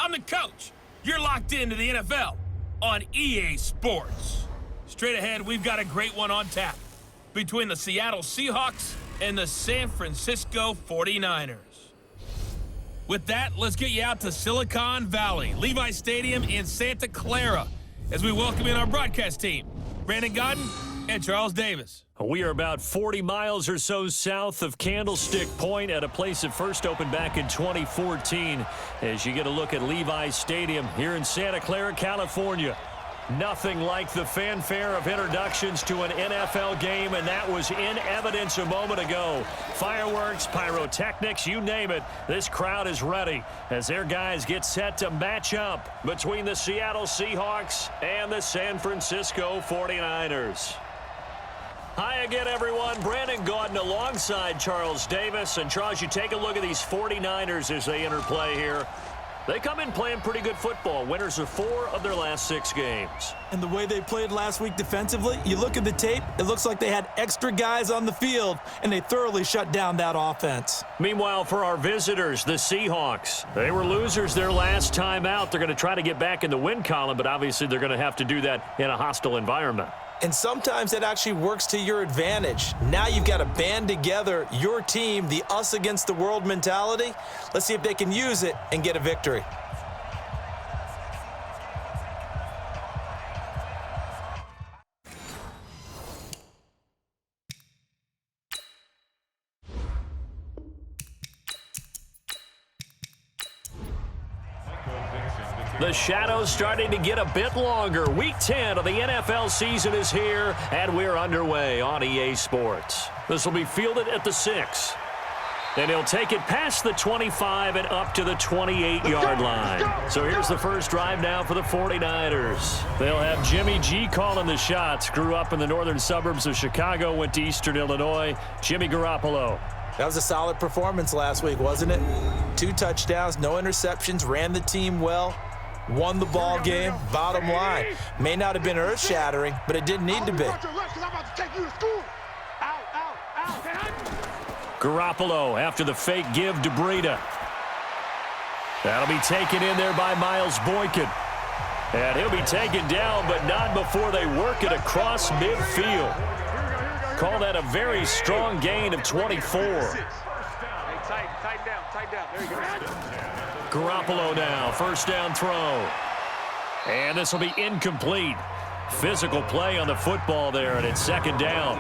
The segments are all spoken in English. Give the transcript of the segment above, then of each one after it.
I'm the coach. You're locked into the NFL on EA Sports. Straight ahead, we've got a great one on tap between the Seattle Seahawks and the San Francisco 49ers. With that, let's get you out to Silicon Valley, Levi Stadium in Santa Clara, as we welcome in our broadcast team, Brandon Godden and Charles Davis. We are about 40 miles or so south of Candlestick Point at a place that first opened back in 2014 as you get a look at Levi Stadium here in Santa Clara, California. Nothing like the fanfare of introductions to an NFL game, and that was in evidence a moment ago. Fireworks, pyrotechnics, you name it. This crowd is ready as their guys get set to match up between the Seattle Seahawks and the San Francisco 49ers. Hi again, everyone. Brandon Gaudin alongside Charles Davis. And, Charles, you take a look at these 49ers as they enter play here. They come in playing pretty good football. Winners of 4 of their last 6 games. And the way they played last week defensively, you look at the tape, it looks like they had extra guys on the field, and they thoroughly shut down that offense. Meanwhile, for our visitors, the Seahawks, they were losers their last time out. They're going to try to get back in the win column, but obviously they're going to have to do that in a hostile environment. And sometimes it actually works to your advantage. Now you've got to band together your team, the us against the world mentality. Let's see if they can use it and get a victory. The shadow's starting to get a bit longer. Week 10 of the NFL season is here, and we're underway on EA Sports. This will be fielded at the 6. And he'll take it past the 25 and up to the 28-yard line. So here's the first drive now for the 49ers. They'll have Jimmy G calling the shots. Grew up in the northern suburbs of Chicago, went to Eastern Illinois. Jimmy Garoppolo. That was a solid performance last week, wasn't it? 2 touchdowns, no interceptions, ran the team well. Won the ball game, bottom line. May not have been earth-shattering, but it didn't need to be. Garoppolo after the fake give to Breida. That'll be taken in there by Miles Boykin. And he'll be taken down, but not before they work it across midfield. Call that a very strong gain of 24. Tighten down. There you go. Garoppolo now, first down throw. And this will be incomplete. Physical play on the football there, and it's second down.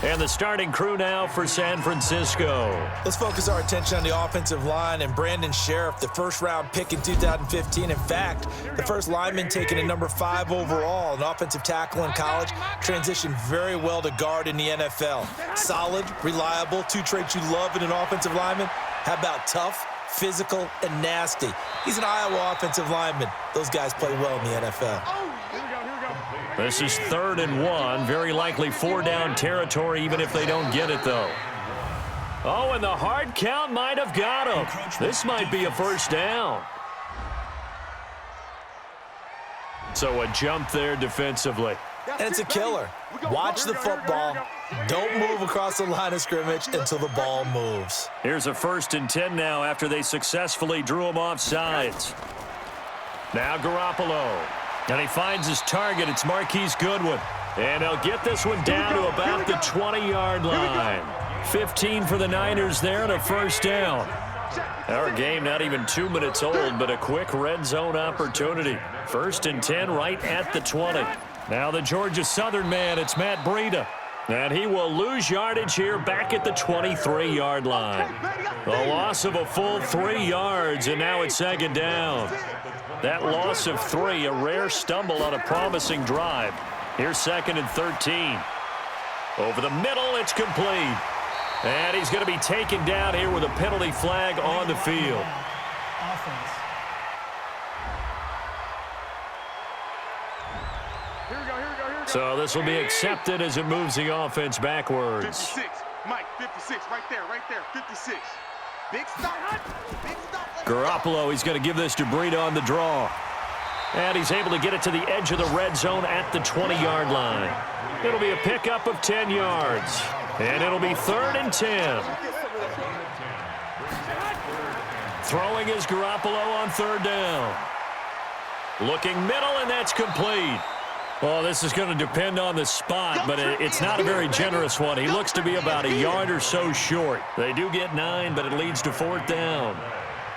And the starting crew now for San Francisco. Let's focus our attention on the offensive line and Brandon Sheriff, the first-round pick in 2015. In fact, the first lineman taken at number 5 overall, an offensive tackle in college, transitioned very well to guard in the NFL. Solid, reliable, 2 traits you love in an offensive lineman. How about tough, physical, and nasty? He's an Iowa offensive lineman. Those guys play well in the NFL. This is 3rd and 1. Very likely 4-down territory, even if they don't get it, though. Oh, and the hard count might have got him. This might be a first down. So a jump there defensively. And it's a killer. Watch the football. Don't move across the line of scrimmage until the ball moves. Here's a 1st and 10 now after they successfully drew him off sides. Now Garoppolo. And he finds his target. It's Marquise Goodwin. And they'll get this one down to about the 20-yard line. 15 for the Niners there and a first down. Our game not even 2 minutes old, but a quick red zone opportunity. 1st and 10 right at the 20. Now the Georgia Southern man, it's Matt Breida. And he will lose yardage here back at the 23-yard line. A loss of a full 3 yards, and now it's second down. That loss of 3, a rare stumble on a promising drive. Here's 2nd and 13. Over the middle, it's complete. And he's going to be taken down here with a penalty flag on the field. So this will be accepted as it moves the offense backwards. 56, Mike, 56, right there, 56. Big stop. Garoppolo, he's going to give this to Breida on the draw. And he's able to get it to the edge of the red zone at the 20-yard line. It'll be a pickup of 10 yards. And it'll be 3rd and 10. Throwing is Garoppolo on third down. Looking middle, and that's complete. Well, this is going to depend on the spot, but it's not a very generous one. He looks to be about a yard or so short. They do get 9, but it leads to fourth down.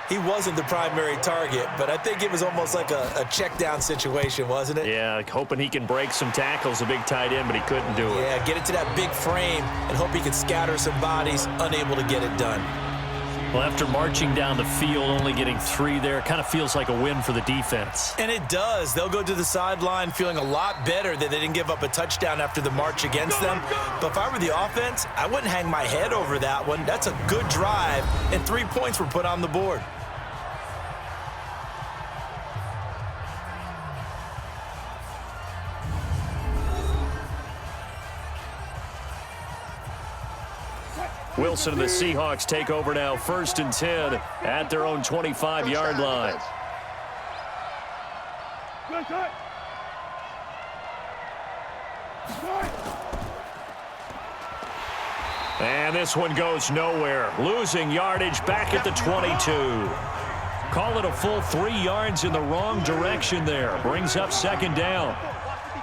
He wasn't the primary target, but I think it was almost like a check down situation, wasn't it? Yeah, hoping he can break some tackles, a big tight end, but he couldn't do it. Yeah, get it to that big frame and hope he can scatter some bodies, unable to get it done. Well, after marching down the field, only getting 3 there, kind of feels like a win for the defense. And it does. They'll go to the sideline feeling a lot better that they didn't give up a touchdown after the march against them. But if I were the offense, I wouldn't hang my head over that one. That's a good drive, and 3 points were put on the board. Wilson and the Seahawks take over now, 1st and 10 at their own 25-yard line. And this one goes nowhere. Losing yardage back at the 22. Call it a full 3 yards in the wrong direction there. Brings up 2nd down.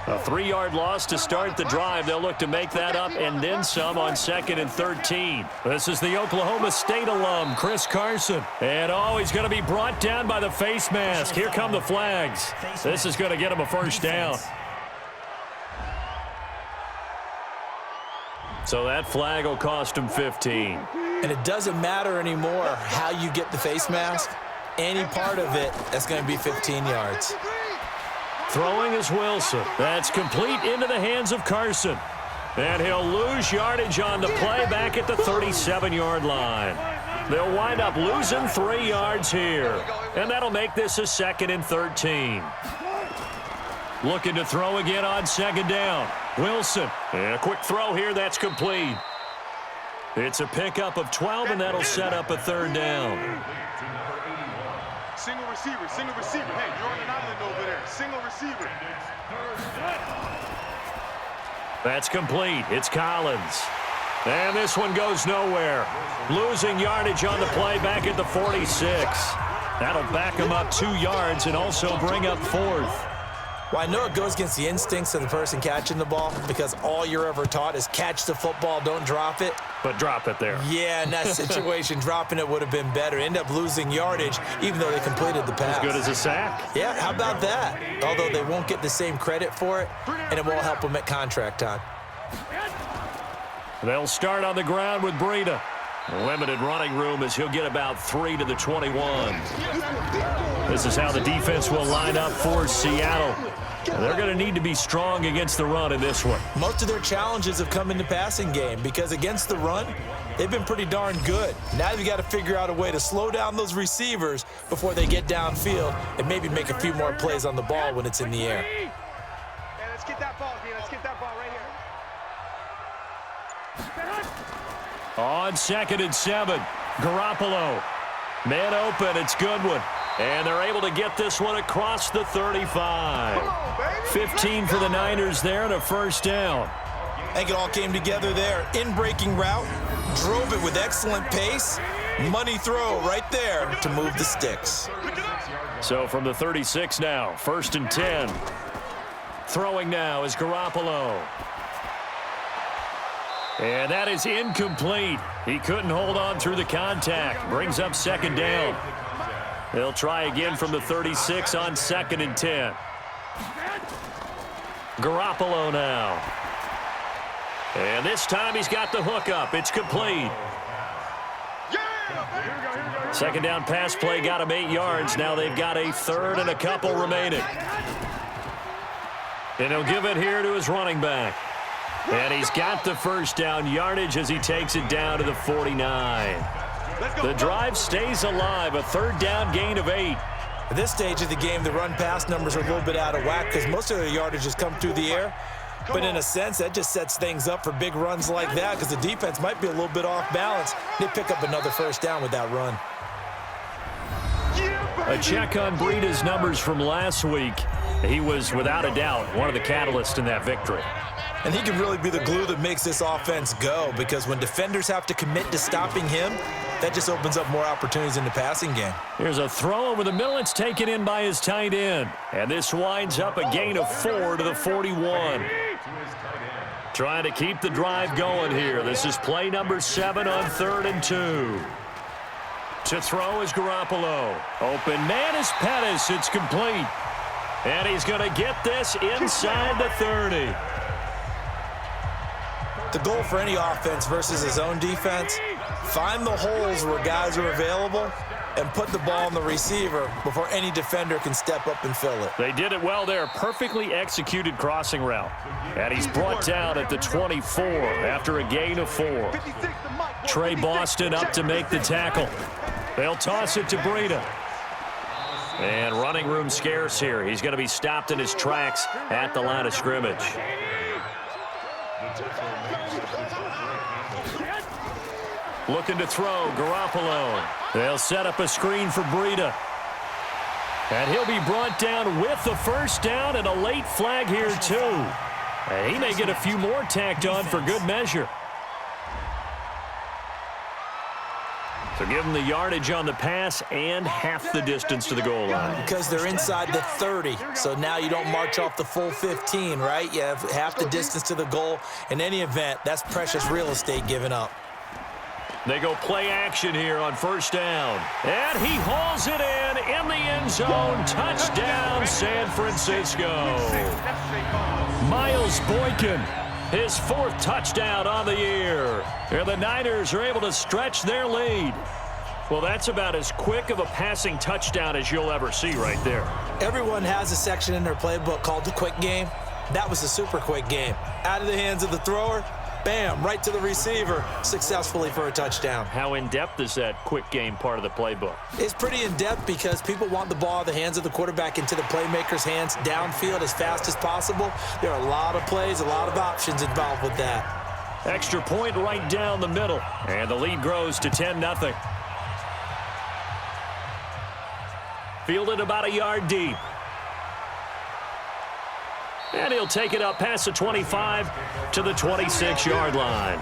A 3-yard loss to start the drive. They'll look to make that up and then some on 2nd and 13. This is the Oklahoma State alum, Chris Carson. And he's going to be brought down by the face mask. Here come the flags. This is going to get him a first down. So that flag will cost him 15. And it doesn't matter anymore how you get the face mask. Any part of it, that's going to be 15 yards. Throwing is Wilson. That's complete into the hands of Carson. And he'll lose yardage on the play back at the 37-yard line. They'll wind up losing 3 yards here. And that'll make this a 2nd and 13. Looking to throw again on 2nd down. Wilson. And a quick throw here. That's complete. It's a pickup of 12, and that'll set up a 3rd down. Single receiver, single receiver. Hey, you're on an island over there. Single receiver. That's complete. It's Collins. And this one goes nowhere. Losing yardage on the play back at the 46. That'll back him up 2 yards and also bring up 4th. Well, I know it goes against the instincts of the person catching the ball because all you're ever taught is catch the football, don't drop it. But drop it there. Yeah, in that situation, dropping it would have been better. End up losing yardage, even though they completed the pass. As good as a sack. Yeah, how about that? Although they won't get the same credit for it, and it won't help them at contract time. They'll start on the ground with Breida. Limited running room as he'll get about 3 to the 21. This is how the defense will line up for Seattle. They're going to need to be strong against the run in this one. Most of their challenges have come in the passing game because against the run, they've been pretty darn good. Now you've got to figure out a way to slow down those receivers before they get downfield and maybe make a few more plays on the ball when it's in the air. Hey, let's get that ball, D. Let's get that ball right here. On 2nd and 7, Garoppolo. Man open, it's Goodwin. And they're able to get this one across the 35. 15 for the Niners there and a first down. I think it all came together there. In-breaking route, drove it with excellent pace. Money throw right there to move the sticks. So from the 36 now, 1st and 10. Throwing now is Garoppolo. And that is incomplete. He couldn't hold on through the contact. Brings up 2nd down. They'll try again from the 36 on 2nd and 10. Garoppolo now. And this time he's got the hook up. It's complete. 2nd down pass play got him 8 yards. Now they've got a 3rd and a couple remaining. And he'll give it here to his running back. And he's got the first down yardage as he takes it down to the 49. The drive stays alive, a 3rd down gain of 8. At this stage of the game, the run-pass numbers are a little bit out of whack because most of their yardage has come through the air. But in a sense, that just sets things up for big runs like that because the defense might be a little bit off balance. They pick up another first down with that run. A check on Breida's numbers from last week. He was, without a doubt, one of the catalysts in that victory. And he can really be the glue that makes this offense go, because when defenders have to commit to stopping him, that just opens up more opportunities in the passing game. Here's a throw over the middle. It's taken in by his tight end. And this winds up a gain of 4 to the 41. Trying to keep the drive going here. This is play number 7 on 3rd and 2. To throw is Garoppolo. Open man is Pettis. It's complete. And he's going to get this inside the 30. The goal for any offense versus his own defense, find the holes where guys are available and put the ball on the receiver before any defender can step up and fill it. They did it well there. Perfectly executed crossing route. And he's brought down at the 24 after a gain of 4. Trey Boston up to make the tackle. They'll toss it to Breida. And running room scarce here. He's going to be stopped in his tracks at the line of scrimmage. Looking to throw, Garoppolo. They'll set up a screen for Breida. And he'll be brought down with the first down and a late flag here too. And he may get a few more tacked on for good measure. So give them the yardage on the pass and half the distance to the goal line. Because they're inside the 30, so now you don't march off the full 15, right? You have half the distance to the goal. In any event, that's precious real estate given up. They go play action here on first down. And he hauls it in the end zone. Touchdown, San Francisco. Miles Boykin, his 4th touchdown on the year. And the Niners are able to stretch their lead. Well, that's about as quick of a passing touchdown as you'll ever see right there. Everyone has a section in their playbook called the quick game. That was a super quick game. Out of the hands of the thrower, bam, right to the receiver, successfully for a touchdown. How in-depth is that quick game part of the playbook? It's pretty in-depth because people want the ball out of the hands of the quarterback into the playmaker's hands downfield as fast as possible. There are a lot of plays, a lot of options involved with that. Extra point right down the middle. And the lead grows to 10-0. Fielded about a yard deep. And he'll take it up past the 25 to the 26-yard line.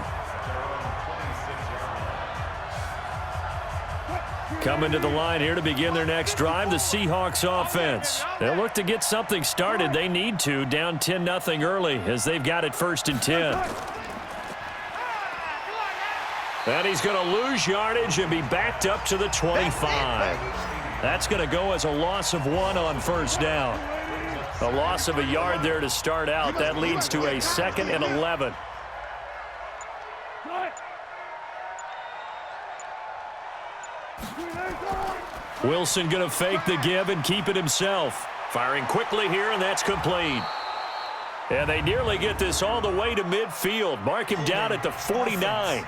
Coming to the line here to begin their next drive, the Seahawks offense. They'll look to get something started. They need to, down 10-0 early as they've got it 1st and 10. And he's going to lose yardage and be backed up to the 25. That's going to go as a loss of 1 on first down. A loss of a yard there to start out. That leads to a 2nd and 11. Wilson going to fake the give and keep it himself. Firing quickly here, and that's complete. And they nearly get this all the way to midfield. Mark him down at the 49.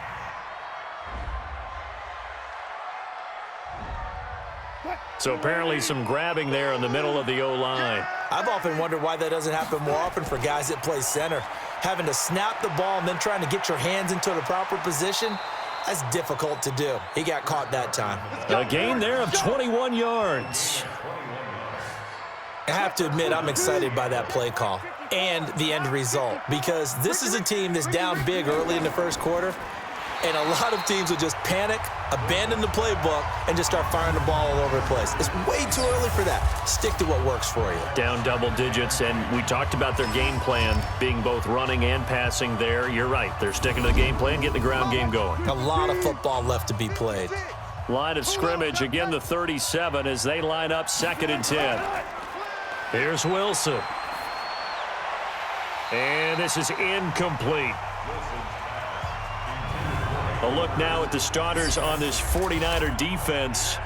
So apparently some grabbing there in the middle of the O-line. I've often wondered why that doesn't happen more often for guys that play center. Having to snap the ball and then trying to get your hands into the proper position, that's difficult to do. He got caught that time. A gain there of 21 yards. I have to admit, I'm excited by that play call and the end result, because this is a team that's down big early in the first quarter, and a lot of teams will just panic, abandon the playbook, and just start firing the ball all over the place. It's way too early for that. Stick to what works for you. Down double digits, and we talked about their game plan being both running and passing there. You're right. They're sticking to the game plan, getting the ground game going. A lot of football left to be played. Line of scrimmage, again the 37 as they line up 2nd and 10. Here's Wilson. And this is incomplete. A look now at the starters on this 49er defense.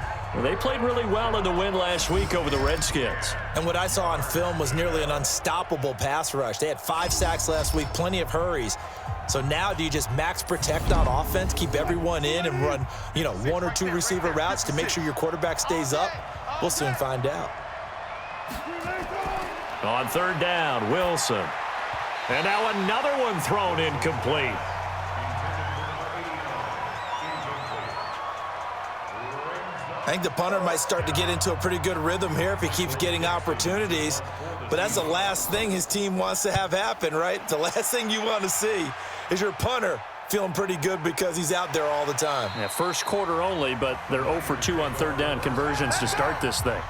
They played really well in the win last week over the Redskins. And what I saw on film was nearly an unstoppable pass rush. They had 5 sacks last week, plenty of hurries. So now do you just max protect on offense, keep everyone in and run, 1 or 2 receiver routes to make sure your quarterback stays up? We'll soon find out. On 3rd down, Wilson. And now another one thrown incomplete. I think the punter might start to get into a pretty good rhythm here if he keeps getting opportunities. But that's the last thing his team wants to have happen, right? The last thing you want to see is your punter feeling pretty good because he's out there all the time. Yeah, first quarter only, but they're 0 for 2 on third down conversions to start this thing.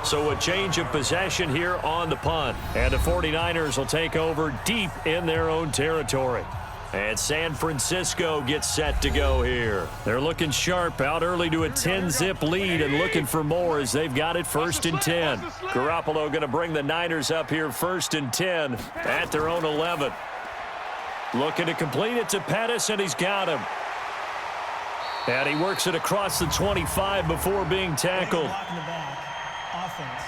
So a change of possession here on the punt. And the 49ers will take over deep in their own territory. And San Francisco gets set to go here. They're looking sharp, out early to a 10-zip lead and looking for more as they've got it 1st and 10. Garoppolo going to bring the Niners up here 1st and 10 at their own 11. Looking to complete it to Pettis, and he's got him. And he works it across the 25 before being tackled. Offense.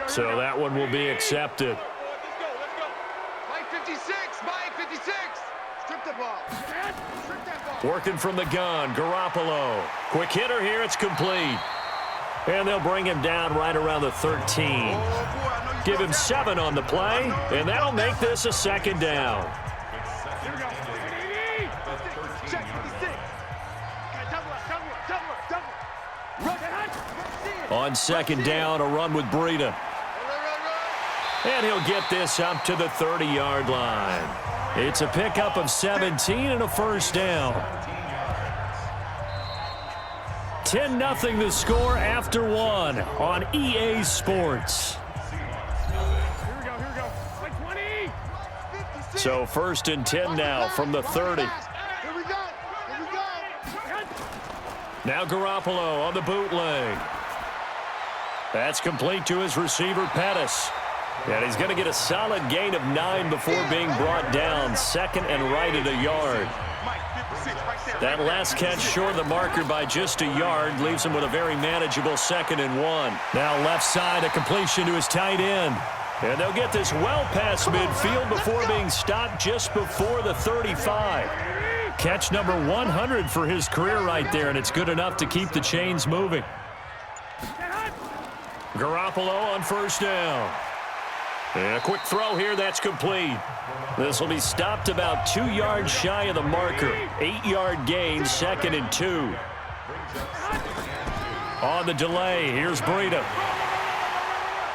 So that one will be accepted. Let's go. Mike 56, Mike 56. Strip the ball. Strip that ball. Working from the gun, Garoppolo. Quick hitter here, it's complete. And they'll bring him down right around the 13. Give him 7 on the play, and that'll make this a 2nd down. Here we go. Check 56. Double. On 2nd down, a run with Breida. And he'll get this up to the 30-yard line. It's a pickup of 17 and a 1st down. 10-0 the score after 1 on EA Sports. Here we go. Like 20. So 1st and 10 now from the 30. Here we go. Now Garoppolo on the bootleg. That's complete to his receiver, Pettis. And he's going to get a solid gain of 9 before being brought down. 2nd and right at a yard. That last catch short of the marker by just a yard leaves him with a very manageable 2nd and 1. Now left side, a completion to his tight end. And they'll get this well past midfield before being stopped just before the 35. Catch number 100 for his career right there, and it's good enough to keep the chains moving. Garoppolo on 1st down. And a quick throw here, that's complete. This will be stopped about 2 yards shy of the marker. 8-yard gain, 2nd and 2. On the delay, here's Breida.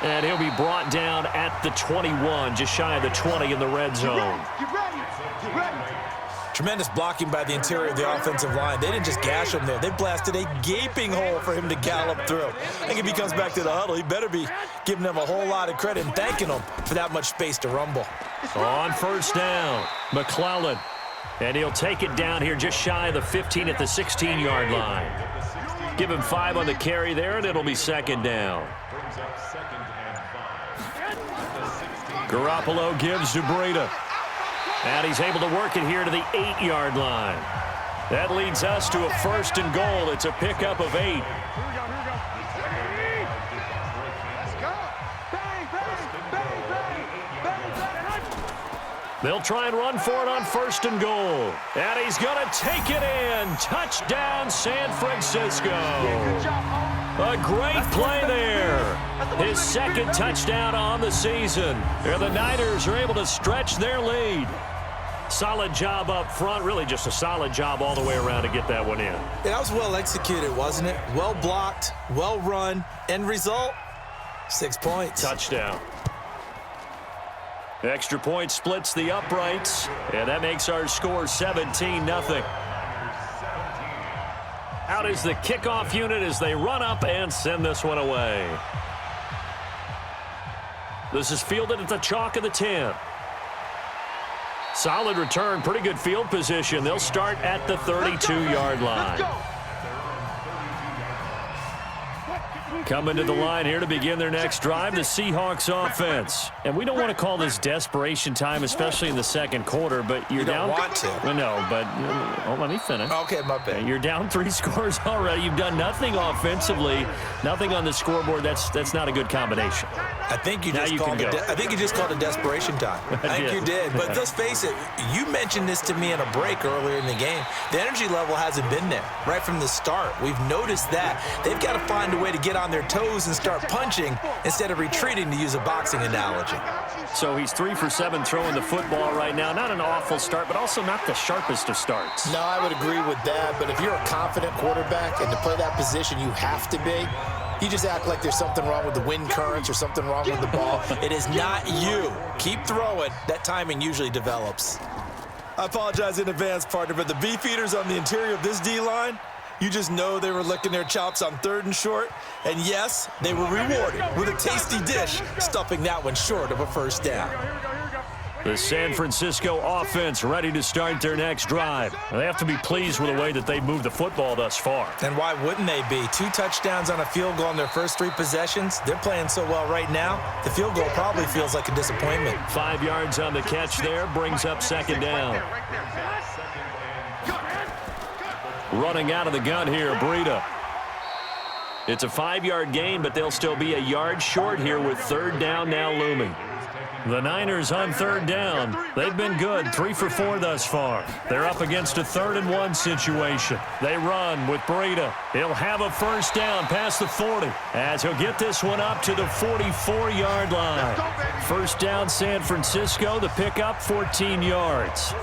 And he'll be brought down at the 21, just shy of the 20 in the red zone. Get ready. Tremendous blocking by the interior of the offensive line. They didn't just gash him there. They blasted a gaping hole for him to gallop through. I think if he comes back to the huddle, he better be giving them a whole lot of credit and thanking them for that much space to rumble. On 1st down, McClellan. And he'll take it down here just shy of the 15 at the 16-yard line. Give him 5 on the carry there, and it'll be 2nd down. Garoppolo gives to Breida. And he's able to work it here to the 8-yard line. That leads us to a 1st and goal. It's a pickup of 8. Here we go. Let's go. Bang. They'll try and run for it on 1st and goal. And he's going to take it in. Touchdown, San Francisco. A great play there. His 2nd touchdown on the season. And the Niners are able to stretch their lead. Solid job up front. Really just a solid job all the way around to get that one in. Yeah, that was well executed, wasn't it? Well blocked, well run. End result, 6 points. Touchdown. Extra point splits the uprights, and that makes our score 17-0. Out is the kickoff unit as they run up and send this one away. This is fielded at the chalk of the 10. Solid return, pretty good field position. They'll start at the 32-yard line. Coming to the line here to begin their next drive, the Seahawks offense. And we don't want to call this desperation time, especially in the 2nd quarter, but you're down. You don't want to. Well, no, but let me finish. Okay, my bad. You're down 3 scores already. You've done nothing offensively, nothing on the scoreboard. That's not a good combination. I think you just called it. I think you just called it desperation time. I think you did. But let's face it. You mentioned this to me in a break earlier in the game. The energy level hasn't been there right from the start. We've noticed that they've got to find a way to get on their toes and start punching instead of retreating, to use a boxing analogy. So he's 3 for 7 throwing the football right now. Not an awful start, but also not the sharpest of starts. No, I would agree with that. But if you're a confident quarterback and to play that position, you have to be. You just act like there's something wrong with the wind currents or something wrong with the ball. It is not you. Keep throwing. That timing usually develops. I apologize in advance, partner, but the beefeaters on the interior of this D-line, you just know they were licking their chops on 3rd and short. And yes, they were rewarded with a tasty dish, stuffing that one short of a first down. The San Francisco offense ready to start their next drive. They have to be pleased with the way that they've moved the football thus far. And why wouldn't they be? 2 touchdowns on a field goal in their first 3 possessions. They're playing so well right now, the field goal probably feels like a disappointment. 5 yards on the catch there, brings up 2nd down. Running out of the gun here, Breida. It's a 5-yard gain, but they'll still be a yard short here with 3rd down now looming. The Niners on 3rd down. They've been good, 3 for 4 thus far. They're up against a 3rd and 1 situation. They run with Breida. He'll have a first down past the 40 as he'll get this one up to the 44-yard line. First down, San Francisco. The pickup, 14 yards.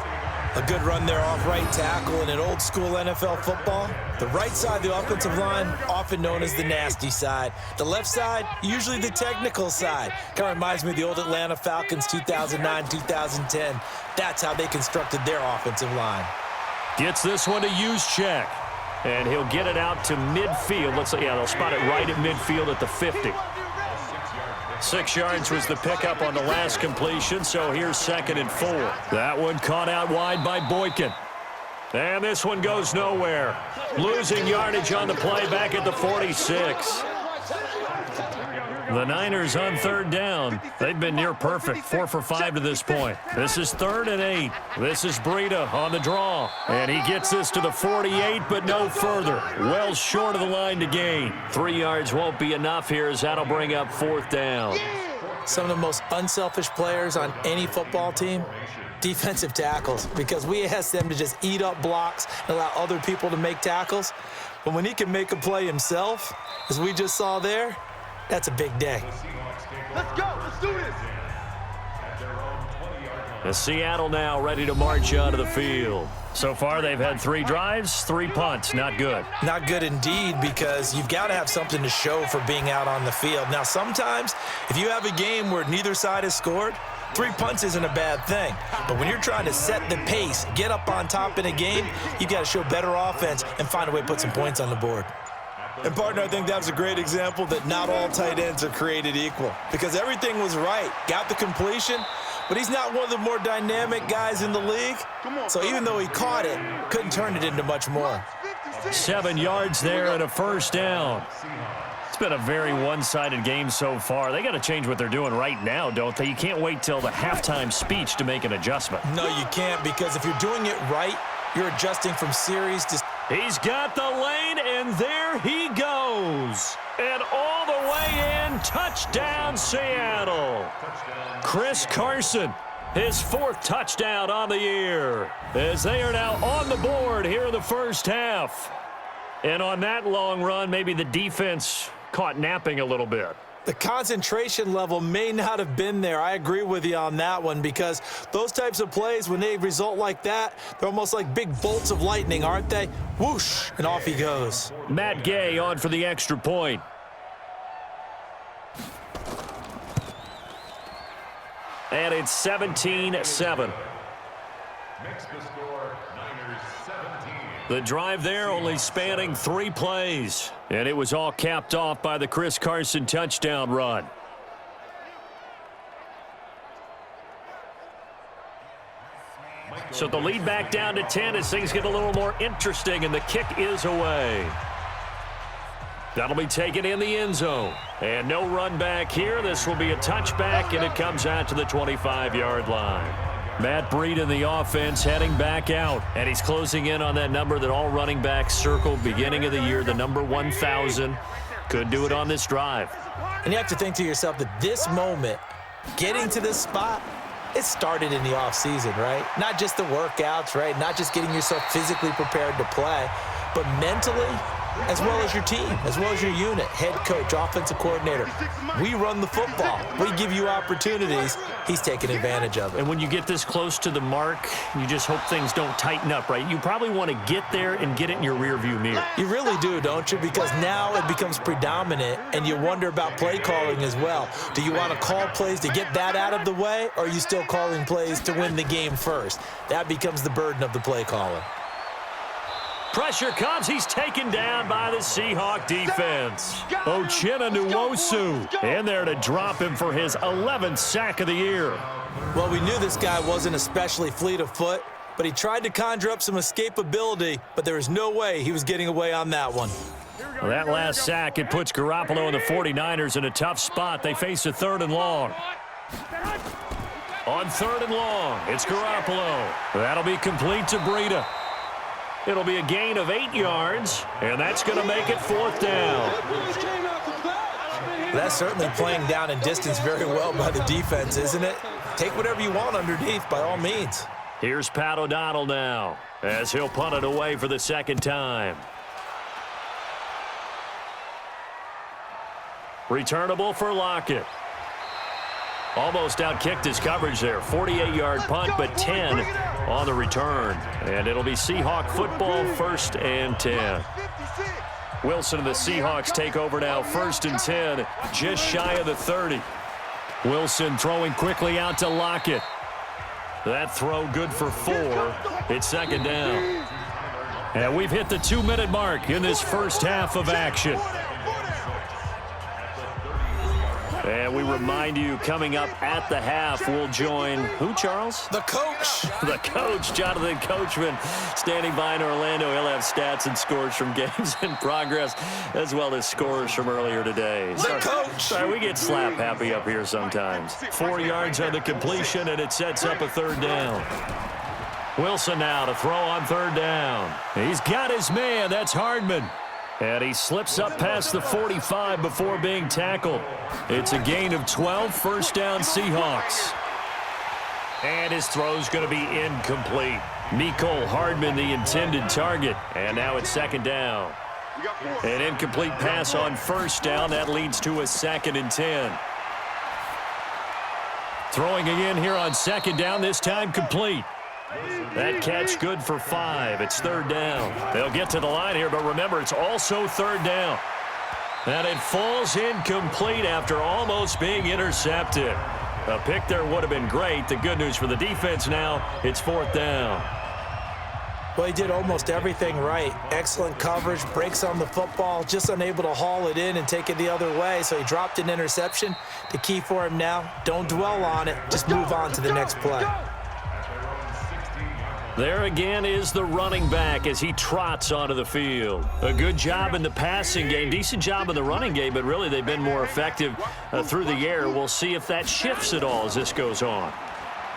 A good run there off right tackle in an old school NFL football. The right side of the offensive line, often known as the nasty side. The left side, usually the technical side. Kind of reminds me of the old Atlanta Falcons 2009, 2010. That's how they constructed their offensive line. Gets this one to Juszczyk. And he'll get it out to midfield. They'll spot it right at midfield at the 50. 6 yards was the pickup on the last completion, so here's 2nd and 4. That one caught out wide by Boykin. And this one goes nowhere. Losing yardage on the play back at the 46. The Niners on 3rd down. They've been near perfect, 4 for 5 to this point. This is 3rd and 8. This is Breida on the draw. And he gets this to the 48, but no further. Well short of the line to gain. 3 yards won't be enough here as that'll bring up 4th down. Some of the most unselfish players on any football team, defensive tackles, because we ask them to just eat up blocks and allow other people to make tackles. But when he can make a play himself, as we just saw there, that's a big day. Let's go. Let's do this. The Seattle now ready to march onto the field. So far, they've had 3 drives, 3 punts. Not good. Not good indeed, because you've got to have something to show for being out on the field. Now, sometimes, if you have a game where neither side has scored, 3 punts isn't a bad thing. But when you're trying to set the pace, get up on top in a game, you've got to show better offense and find a way to put some points on the board. And, partner, I think that was a great example that not all tight ends are created equal, because everything was right. Got the completion, but he's not one of the more dynamic guys in the league. So even though he caught it, couldn't turn it into much more. 7 yards there and a first down. It's been a very one-sided game so far. They got to change what they're doing right now, don't they? You can't wait till the halftime speech to make an adjustment. No, you can't, because if you're doing it right, you're adjusting from series to... He's got the lane, and there he goes. And all the way in, touchdown, Seattle. Chris Carson, his 4th touchdown on the year, as they are now on the board here in the first half. And on that long run, maybe the defense caught napping a little bit. The concentration level may not have been there. I agree with you on that one, because those types of plays, when they result like that, they're almost like big bolts of lightning, aren't they? Whoosh, and off he goes. Matt Gay on for the extra point. And it's 17-7. The drive there only spanning 3 plays. And it was all capped off by the Chris Carson touchdown run. So the lead back down to 10 as things get a little more interesting, and the kick is away. That'll be taken in the end zone. And no run back here. This will be a touchback, and it comes out to the 25-yard line. Matt Breida in the offense heading back out. And he's closing in on that number that all running backs circled beginning of the year, the number 1,000. Could do it on this drive. And you have to think to yourself that this moment, getting to this spot, it started in the offseason, right? Not just the workouts, right? Not just getting yourself physically prepared to play, but mentally, as well as your team, as well as your unit, head coach, offensive coordinator. We run the football. We give you opportunities. He's taking advantage of it. And when you get this close to the mark, you just hope things don't tighten up, right? You probably want to get there and get it in your rearview mirror. You really do, don't you? Because now it becomes predominant, and you wonder about play calling as well. Do you want to call plays to get that out of the way, or are you still calling plays to win the game first? That becomes the burden of the play caller. Pressure comes. He's taken down by the Seahawk defense. Uchenna Nwosu in there to drop him for his 11th sack of the year. Well, we knew this guy wasn't especially fleet of foot, but he tried to conjure up some escapability, but there was no way he was getting away on that one. Well, that last sack, it puts Garoppolo and the 49ers in a tough spot. They face a 3rd and long. On 3rd and long, it's Garoppolo. That'll be complete to Breida. It'll be a gain of 8 yards, and that's going to make it 4th down. That's certainly playing down in distance very well by the defense, isn't it? Take whatever you want underneath, by all means. Here's Pat O'Donnell now, as he'll punt it away for the 2nd time. Returnable for Lockett. Almost outkicked his coverage there. 48-yard punt, but 10 on the return. And it'll be Seahawk football, 1st and 10. Wilson and the Seahawks take over now, 1st and 10, just shy of the 30. Wilson throwing quickly out to Lockett. That throw good for 4. It's 2nd down. And we've hit the 2-minute mark in this first half of action. And we remind you, coming up at the half, we'll join who, Charles? The coach. The coach, Jonathan Coachman, standing by in Orlando. He'll have stats and scores from games in progress, as well as scores from earlier today. The coach. Sorry, we get slap happy up here sometimes. 4 yards on the completion, and it sets up a 3rd down. Wilson now to throw on 3rd down. He's got his man. That's Hardman. And he slips up past the 45 before being tackled. It's a gain of 12, 1st down Seahawks. And his throw's going to be incomplete. Mecole Hardman, the intended target. And now it's 2nd down. An incomplete pass on 1st down. That leads to a 2nd and 10. Throwing again here on 2nd down, this time complete. That catch good for 5. It's 3rd down. They'll get to the line here, but remember, it's also 3rd down. And it falls incomplete after almost being intercepted. A pick there would have been great. The good news for the defense now, it's 4th down. Well, he did almost everything right. Excellent coverage, breaks on the football, just unable to haul it in and take it the other way, so he dropped an interception. The key for him now, don't dwell on it, just move on to the next play. There again is the running back as he trots onto the field. A good job in the passing game, decent job in the running game, but really they've been more effective through the air. We'll see if that shifts at all as this goes on.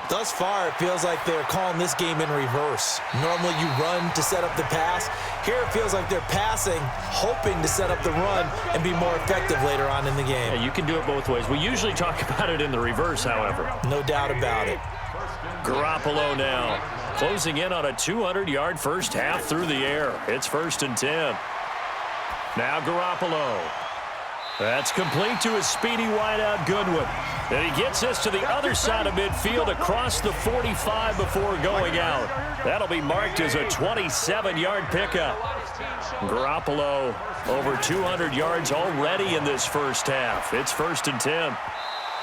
Thus far, it feels like they're calling this game in reverse. Normally you run to set up the pass. Here it feels like they're passing, hoping to set up the run and be more effective later on in the game. Yeah, you can do it both ways. We usually talk about it in the reverse, however. No doubt about it. Garoppolo now closing in on a 200-yard first half through the air. It's 1st and 10. Now Garoppolo. That's complete to his speedy wideout Goodwin. And he gets this to the other side of midfield across the 45 before going out. That'll be marked as a 27-yard pickup. Garoppolo over 200 yards already in this first half. It's 1st and 10.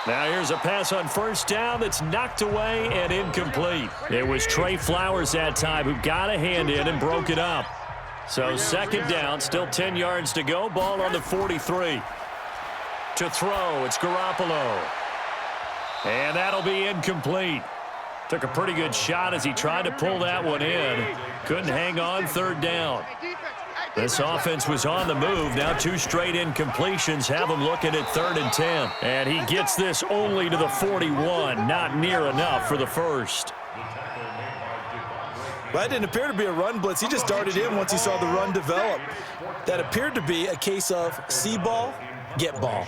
Now here's a pass on 1st down that's knocked away and incomplete. It was Trey Flowers that time who got a hand in and broke it up. So 2nd down, still 10 yards to go. Ball on the 43. To throw, it's Garoppolo. And that'll be incomplete. Took a pretty good shot as he tried to pull that one in. Couldn't hang on, 3rd down. This offense was on the move. Now 2 straight incompletions have him looking at 3rd and 10. And he gets this only to the 41. Not near enough for the first. Well, that didn't appear to be a run blitz. He just darted in once he saw the run develop. That appeared to be a case of see ball, get ball.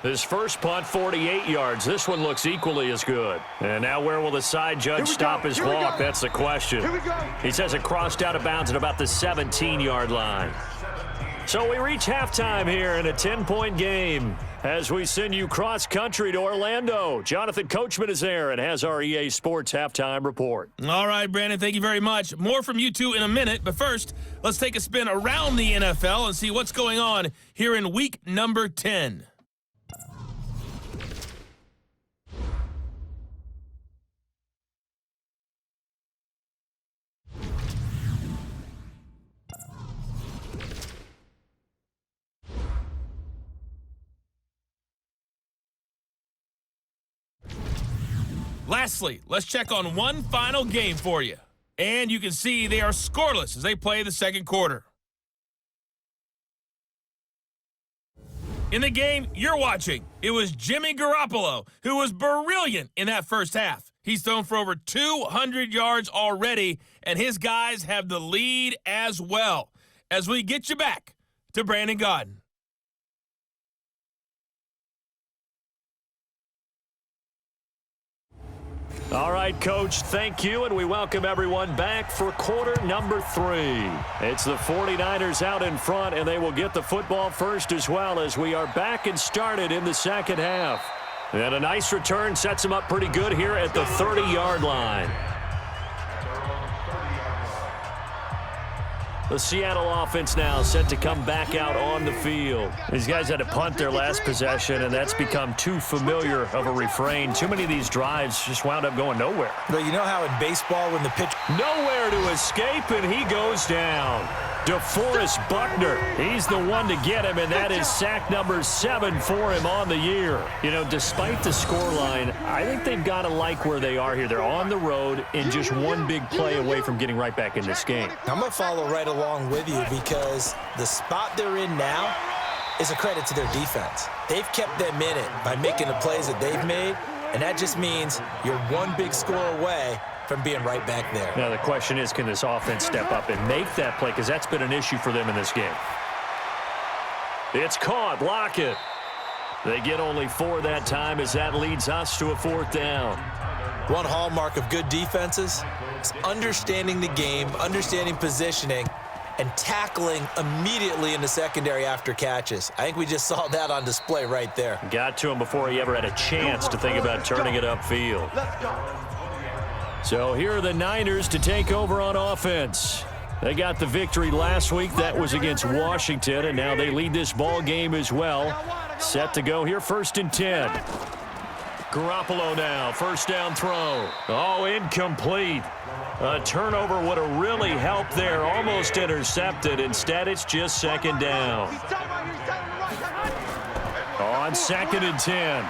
His first punt, 48 yards. This one looks equally as good. And now where will the side judge stop his clock? That's the question. He says it crossed out of bounds at about the 17-yard line. So we reach halftime here in a 10-point game as we send you cross-country to Orlando. Jonathan Coachman is there and has our EA Sports halftime report. All right, Brandon, thank you very much. More from you two in a minute, but first, let's take a spin around the NFL and see what's going on here in week number 10. Lastly, let's check on one final game for you. And you can see they are scoreless as they play the second quarter. In the game you're watching, it was Jimmy Garoppolo who was brilliant in that first half. He's thrown for over 200 yards already, and his guys have the lead as well. As we get you back to Brandon Gaudin. All right, Coach, thank you, and we welcome everyone back for quarter number 3. It's the 49ers out in front, and they will get the football first as well as we are back and started in the second half. And a nice return sets them up pretty good here at the 30-yard line. The Seattle offense now set to come back out on the field. These guys had to punt their last possession, and that's become too familiar of a refrain. Too many of these drives just wound up going nowhere. But you know how in baseball when the pitch... Nowhere to escape, and he goes down. DeForest Buckner, he's the one to get him, and that is sack number 7 for him on the year. You know, despite the scoreline, I think they've got to like where they are here. They're on the road and just one big play away from getting right back in this game. I'm going to follow right along with you because the spot they're in now is a credit to their defense. They've kept them in it by making the plays that they've made, and that just means you're one big score away from being right back there. Now the question is, can this offense step up and make that play? Because that's been an issue for them in this game. It's caught. Lockett. They get only 4 that time as that leads us to a 4th down. One hallmark of good defenses is understanding the game, understanding positioning, and tackling immediately in the secondary after catches. I think we just saw that on display right there. Got to him before he ever had a chance to think about turning it upfield. So here are the Niners to take over on offense. They got the victory last week. That was against Washington, and now they lead this ball game as well. Set to go here, 1st and 10. Garoppolo now, 1st down throw. Oh, incomplete. A turnover would have really helped there, almost intercepted. Instead, it's just 2nd down. On 2nd and 10,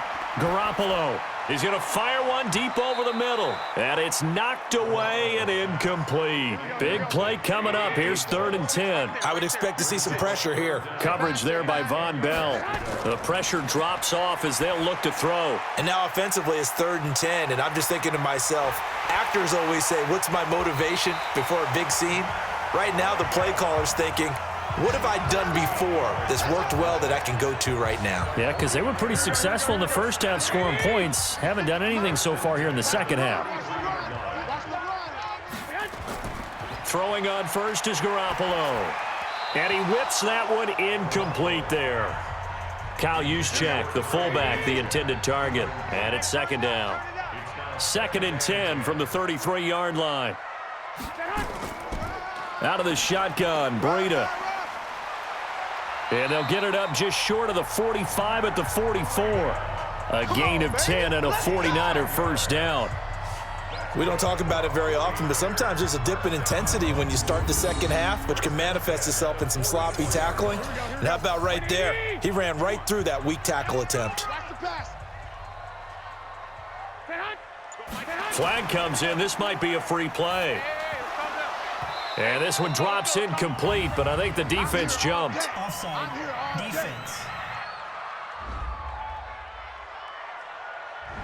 Garoppolo. He's going to fire one deep over the middle. And it's knocked away and incomplete. Big play coming up. Here's 3rd and 10. I would expect to see some pressure here. Coverage there by Von Bell. The pressure drops off as they'll look to throw. And now offensively it's 3rd and 10. And I'm just thinking to myself, actors always say, what's my motivation before a big scene? Right now the play caller's thinking, what have I done before that's worked well that I can go to right now? Yeah, because they were pretty successful in the first half scoring points. Haven't done anything so far here in the second half. Throwing on first is Garoppolo. And he whips that one incomplete there. Kyle Juszczyk, the fullback, the intended target. And it's 2nd down. 2nd and 10 from the 33-yard line. Out of the shotgun, Breida. And they'll get it up just short of the 45 at the 44. A gain of 10 and a 49er 1st down. We don't talk about it very often, but sometimes there's a dip in intensity when you start the second half, which can manifest itself in some sloppy tackling. And how about right there? He ran right through that weak tackle attempt. Flag comes in. This might be a free play. And this one drops incomplete, but I think the defense jumped. Offside. Defense.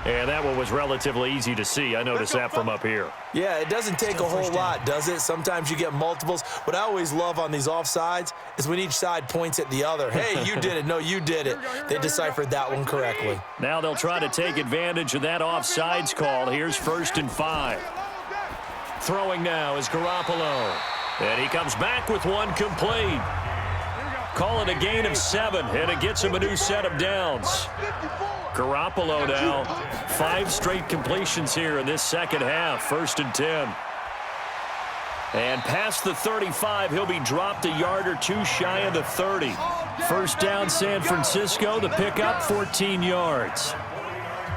And that one was relatively easy to see. I noticed that from up here. Yeah, it doesn't take a whole lot, does it? Sometimes you get multiples. What I always love on these offsides is when each side points at the other. Hey, you did it. No, you did it. They deciphered that one correctly. Now they'll try to take advantage of that offsides call. Here's 1st and 5. Throwing now is Garoppolo. And he comes back with one complete. Call it a gain of 7, and it gets him a new set of downs. Garoppolo now, 5 straight completions here in this second half, 1st and 10. And past the 35, he'll be dropped a yard or two shy of the 30. First down, San Francisco, the pickup, 14 yards.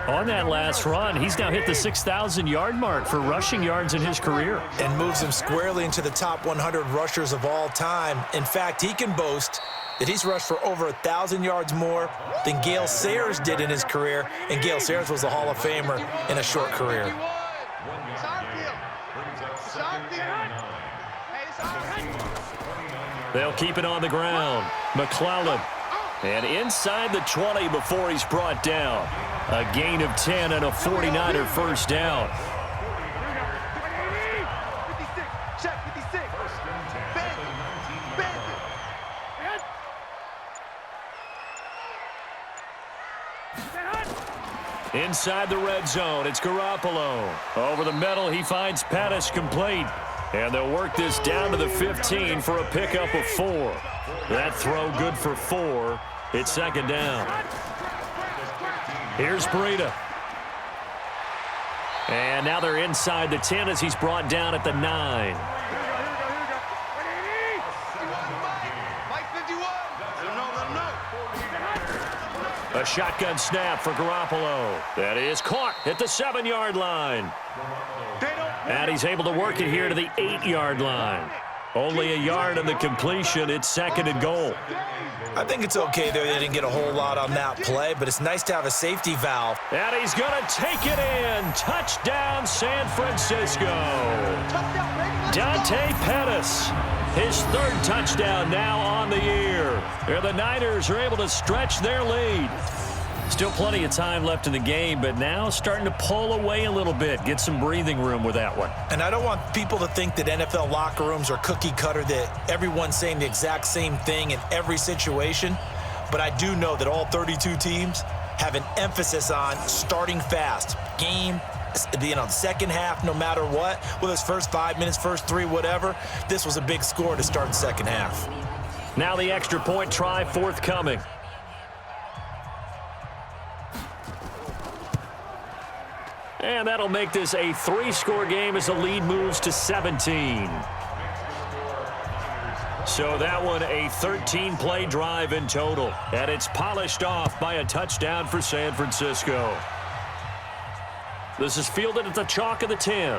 On that last run, he's now hit the 6,000-yard mark for rushing yards in his career. And moves him squarely into the top 100 rushers of all time. In fact, he can boast that he's rushed for over 1,000 yards more than Gale Sayers did in his career, and Gale Sayers was a Hall of Famer in a short career. They'll keep it on the ground. McClellan. And inside the 20 before he's brought down. A gain of 10 and a 49er first down. Inside the red zone, it's Garoppolo. Over the middle, he finds Pettis complete. And they'll work this down to the 15 for a pickup of 4. That throw good for 4. It's 2nd down. Here's Breida. And now they're inside the 10 as he's brought down at the 9. A shotgun snap for Garoppolo. That is caught at the 7-yard line. And he's able to work it here to the 8-yard line. Only a yard on the completion. It's 2nd and goal. I think it's okay there. They didn't get a whole lot on that play, but it's nice to have a safety valve. And he's going to take it in. Touchdown, San Francisco. Dante Pettis, his 3rd touchdown now on the year. And the Niners are able to stretch their lead. Still plenty of time left in the game, but now starting to pull away a little bit, get some breathing room with that one. And I don't want people to think that NFL locker rooms are cookie cutter, that everyone's saying the exact same thing in every situation. But I do know that all 32 teams have an emphasis on starting fast. Game, second half, no matter what, whether it's first 5 minutes, first 3, whatever. This was a big score to start the second half. Now the extra point try forthcoming. And that'll make this a 3-score game as the lead moves to 17. So that one a 13-play drive in total. And it's polished off by a touchdown for San Francisco. This is fielded at the chalk of the 10.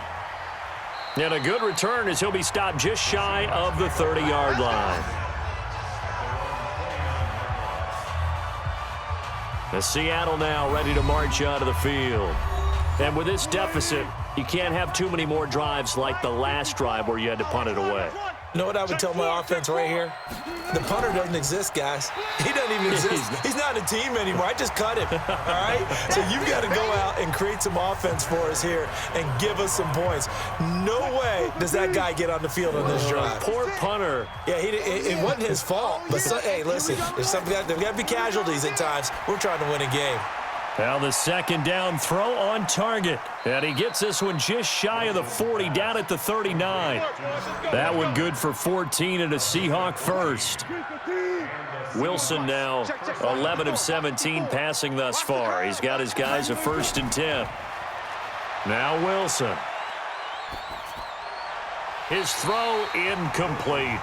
And a good return as he'll be stopped just shy of the 30-yard line. The Seattle now ready to march onto the field. And with this deficit, you can't have too many more drives like the last drive where you had to punt it away. You know what I would tell my offense right here? The punter doesn't exist, guys. He doesn't even exist. He's not a team anymore. I just cut him, all right? So you've got to go out and create some offense for us here and give us some points. No way does that guy get on the field on this drive. Poor punter. Yeah, it wasn't his fault. But, hey, listen, there's got to be casualties at times. We're trying to win a game. Now the 2nd down throw on target. And he gets this one just shy of the 40, down at the 39. That one good for 14 and a Seahawk first. Wilson now 11 of 17 passing thus far. He's got his guys a 1st and 10. Now Wilson. His throw incomplete.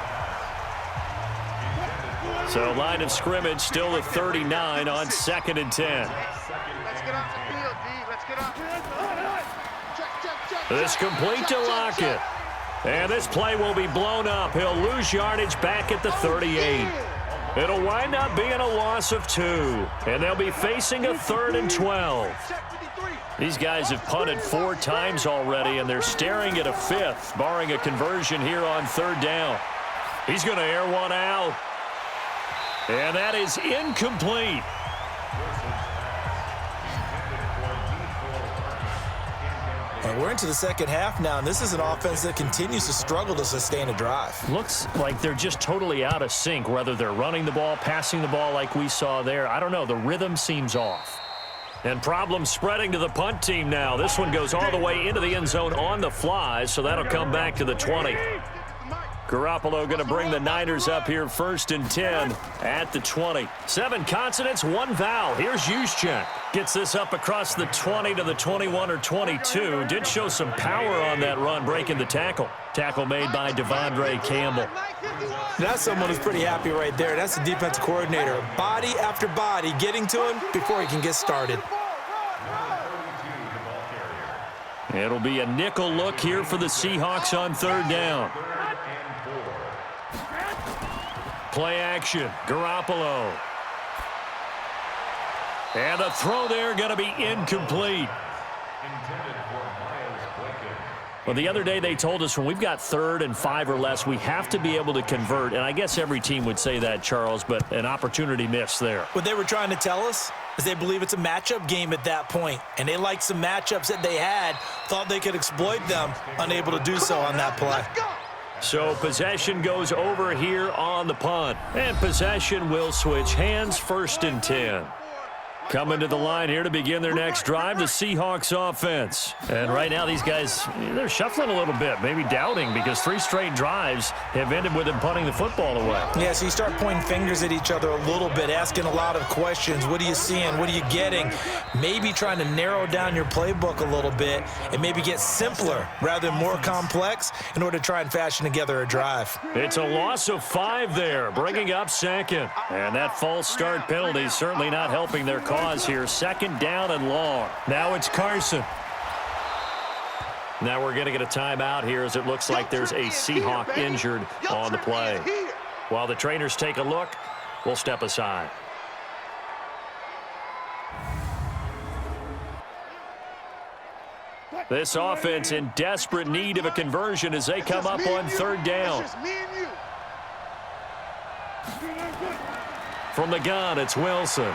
So line of scrimmage still at 39 on 2nd and 10. This complete to Lockett. And this play will be blown up. He'll lose yardage back at the 38. It'll wind up being a loss of 2. And they'll be facing a 3rd and 12. These guys have punted 4 times already, and they're staring at a 5th, barring a conversion here on 3rd down. He's going to air one out. And that is incomplete. And we're into the second half now, and this is an offense that continues to struggle to sustain a drive. Looks like they're just totally out of sync, whether they're running the ball, passing the ball like we saw there. I don't know. The rhythm seems off. And problems spreading to the punt team now. This one goes all the way into the end zone on the fly, so that'll come back to the 20. Garoppolo going to bring the Niners up here 1st and 10 at the 20. 7 consonants, 1 vowel. Here's Juszczyk. Gets this up across the 20 to the 21 or 22. Did show some power on that run, breaking the tackle. Tackle made by Devondre Campbell. That's someone who's pretty happy right there. That's the defensive coordinator. Body after body getting to him before he can get started. It'll be a nickel look here for the Seahawks on 3rd down. Play action, Garoppolo. And the throw there going to be incomplete. Well, the other day they told us when we've got 3rd and 5 or less, we have to be able to convert. And I guess every team would say that, Charles, but an opportunity missed there. What they were trying to tell us is they believe it's a matchup game at that point. And they liked some matchups that they had, thought they could exploit them, unable to do so on that play. So possession goes over here on the punt. And possession will switch hands, 1st and 10. Coming to the line here to begin their next drive, the Seahawks offense. And right now these guys, they're shuffling a little bit, maybe doubting, because 3 straight drives have ended with them punting the football away. Yeah, so you start pointing fingers at each other a little bit, asking a lot of questions. What are you seeing? What are you getting? Maybe trying to narrow down your playbook a little bit and maybe get simpler rather than more complex in order to try and fashion together a drive. It's a loss of 5 there, bringing up 2nd. And that false start penalty is certainly not helping their cause here. 2nd down and long. Now it's Carson. Now we're going to get a timeout here as it looks like there's a Seahawk injured on the play. While the trainers take a look, we'll step aside. This offense in desperate need of a conversion as they come up on 3rd down. From the gun, it's Wilson.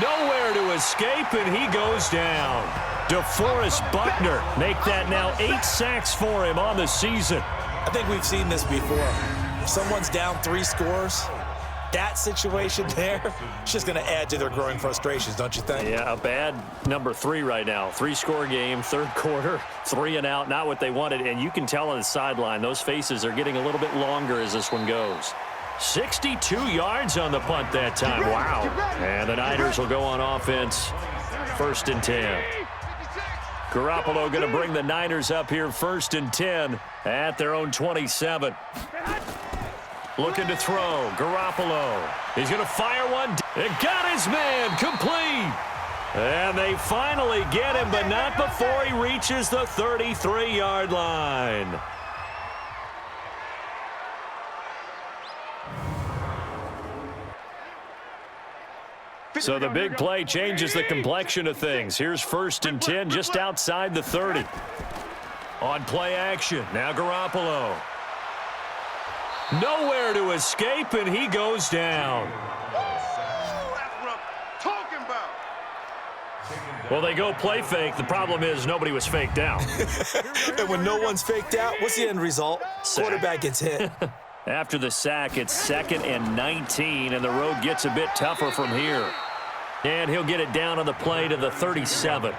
Nowhere to escape, and he goes down. DeForest Buckner make that now 8 sacks for him on the season. I think we've seen this before. If someone's down 3 scores, that situation there, it's just going to add to their growing frustrations, don't you think? Yeah, a bad number 3 right now. 3-score game, 3rd quarter, 3 and out, not what they wanted. And you can tell on the sideline, those faces are getting a little bit longer as this one goes. 62 yards on the punt that time. Wow. And the Niners will go on offense. 1st and 10. Garoppolo going to bring the Niners up here 1st and 10 at their own 27. Looking to throw. Garoppolo. He's going to fire one. It got his man complete. And they finally get him, but not before he reaches the 33-yard line. So the big play changes the complexion of things. Here's 1st and 10 just outside the 30. On play action, now Garoppolo. Nowhere to escape, and he goes down. Well, they go play fake. The problem is nobody was faked out. And when no one's faked out, what's the end result? Sack. Quarterback gets hit. After the sack, it's 2nd and 19, and the road gets a bit tougher from here. And he'll get it down on the play to the 37.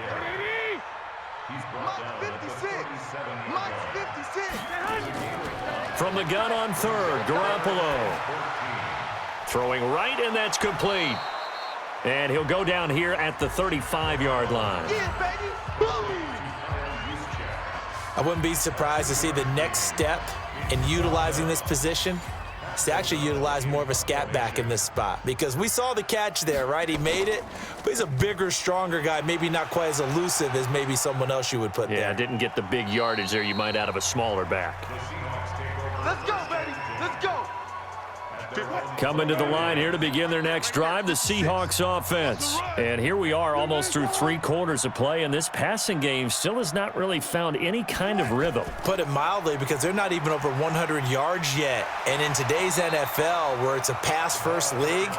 From the gun on 3rd, Garoppolo. Throwing right, and that's complete. And he'll go down here at the 35-yard line. I wouldn't be surprised to see the next step in utilizing this position is to actually utilize more of a scat back in this spot, because we saw the catch there, right? He made it, but he's a bigger, stronger guy, maybe not quite as elusive as maybe someone else you would put there. Yeah, didn't get the big yardage there you might out of a smaller back. Let's go, baby. Let's go. Coming to the line here to begin their next drive, the Seahawks offense. And here we are almost through 3 quarters of play, and this passing game still has not really found any kind of rhythm. Put it mildly, because they're not even over 100 yards yet. And in today's NFL, where it's a pass-first league,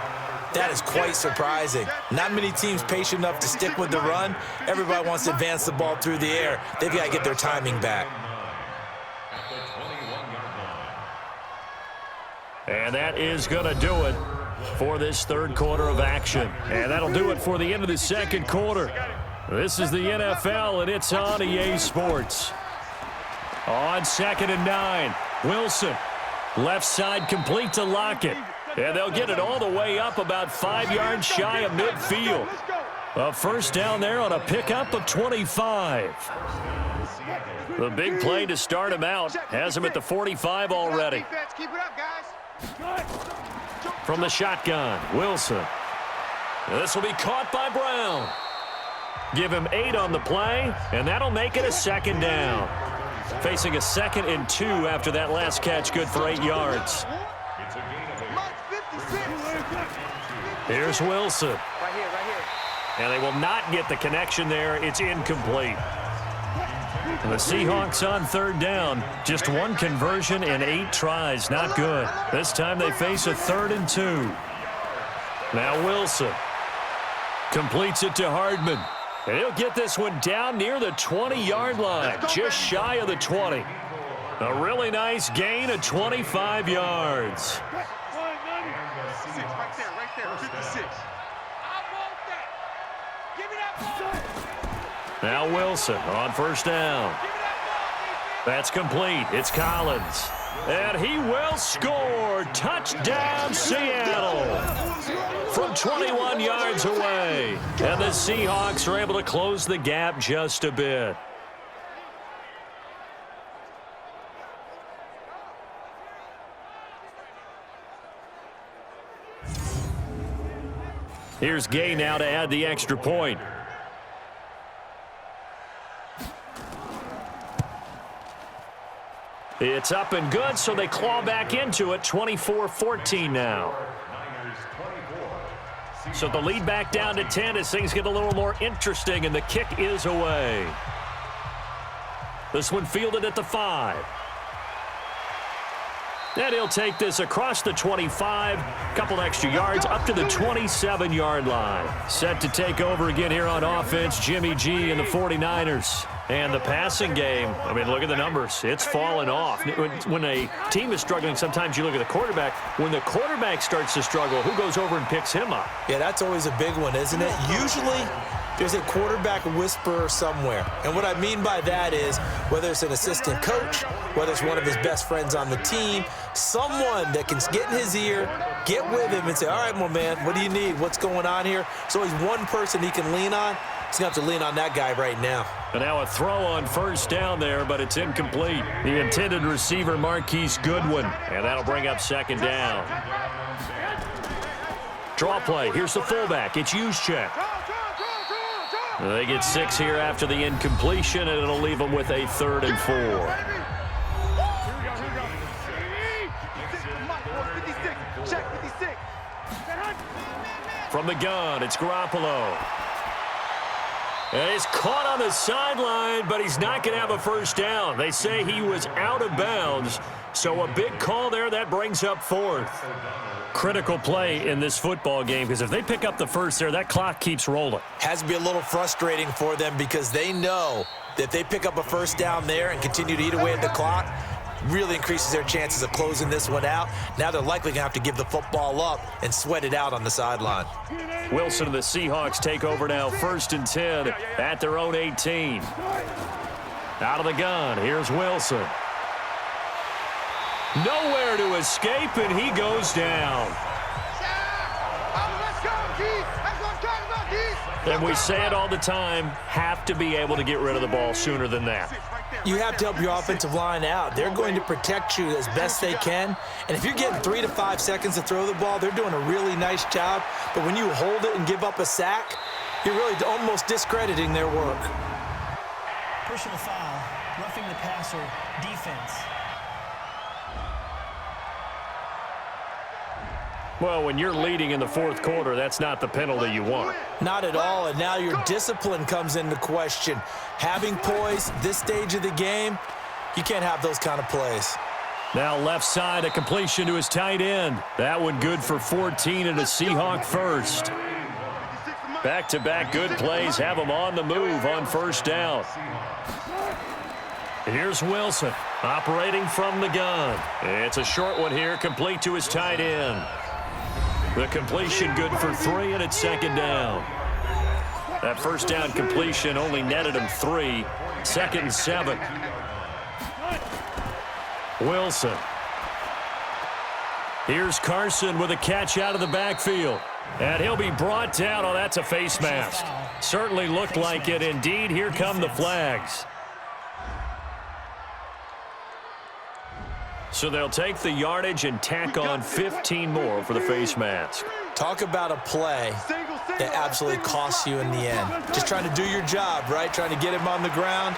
That is quite surprising. Not many teams patient enough to stick with the run. Everybody wants to advance the ball through the air. They've got to get their timing back. And that is going to do it for this third quarter of action. And that'll do it for the end of the second quarter. This is the NFL, and it's on EA Sports. On 2nd and 9, Wilson. Left side complete to Lockett. And they'll get it all the way up about 5 yards shy of midfield. A first down there on a pickup of 25. The big play to start him out has him at the 45 already. Keep it up, guys. From the shotgun, Wilson. This will be caught by Brown. Give him 8 on the play, and that'll make it a second down. Facing a 2nd and 2 after that last catch, good for 8 yards. Here's Wilson. Right here. And they will not get the connection there. It's incomplete. And the Seahawks on third down. Just 1 conversion in 8 tries. Not good. This time they face a 3rd and 2. Now Wilson completes it to Hardman. And he'll get this one down near the 20-yard line. Just shy of the 20. A really nice gain of 25 yards. Right there, 56. I want that. Give me that ball. Now Wilson on first down. That's complete. It's Collins. And he will score. Touchdown, Seattle. From 21 yards away. And the Seahawks are able to close the gap just a bit. Here's Gay now to add the extra point. It's up and good, so they claw back into it. 24-14 now. So the lead back down to 10 as things get a little more interesting, and the kick is away. This one fielded at the 5. And he'll take this across the 25, couple extra yards, up to the 27-yard line. Set to take over again here on offense, Jimmy G and the 49ers. And the passing game, I mean, look at the numbers. It's fallen off. When a team is struggling, sometimes you look at the quarterback. When the quarterback starts to struggle, who goes over and picks him up? Yeah, that's always a big one, isn't it? Usually, there's a quarterback whisperer somewhere. And what I mean by that is, whether it's an assistant coach, whether it's one of his best friends on the team, someone that can get in his ear, get with him and say, all right, my man, what do you need? What's going on here? There's always one person he can lean on. He's going to have to lean on that guy right now. And now a throw on first down there, but it's incomplete. The intended receiver, Marquise Goodwin. And that'll bring up second down. Draw play. Here's the fullback. It's Juszczyk. They get 6 here after the incompletion, and it'll leave them with a 3rd and 4. From the gun, it's Garoppolo. And he's caught on the sideline, but he's not going to have a first down. They say he was out of bounds, so a big call there. That brings up 4th. Critical play in this football game, because if they pick up the first there, that clock keeps rolling. Has to be a little frustrating for them because they know that if they pick up a first down there and continue to eat away at the clock, really increases their chances of closing this one out. Now they're likely going to have to give the football up and sweat it out on the sideline. Wilson and the Seahawks take over now, 1st and 10 at their own 18. Out of the gun, here's Wilson. Nowhere to escape, and he goes down. And we say it all the time, have to be able to get rid of the ball sooner than that. You have to help your offensive line out. They're going to protect you as best they can. And if you're getting 3 to 5 seconds to throw the ball, they're doing a really nice job. But when you hold it and give up a sack, you're really almost discrediting their work. Personal foul, roughing the passer, defense. Well, when you're leading in the 4th quarter, that's not the penalty you want. Not at all, and now your discipline comes into question. Having poise this stage of the game, you can't have those kind of plays. Now left side, a completion to his tight end. That one good for 14 and a Seahawk first. Back-to-back good plays have him on the move on first down. Here's Wilson operating from the gun. It's a short one here, complete to his tight end. The completion good for 3, and it's second down. That first down completion only netted him 3. 2nd and 7. Wilson. Here's Carson with a catch out of the backfield. And he'll be brought down. Oh, that's a face mask. Certainly looked like it. Indeed, here come the flags. So they'll take the yardage and tack on 15 more for the face mask. Talk about a play that absolutely costs you in the end. Just trying to do your job, right? Trying to get him on the ground.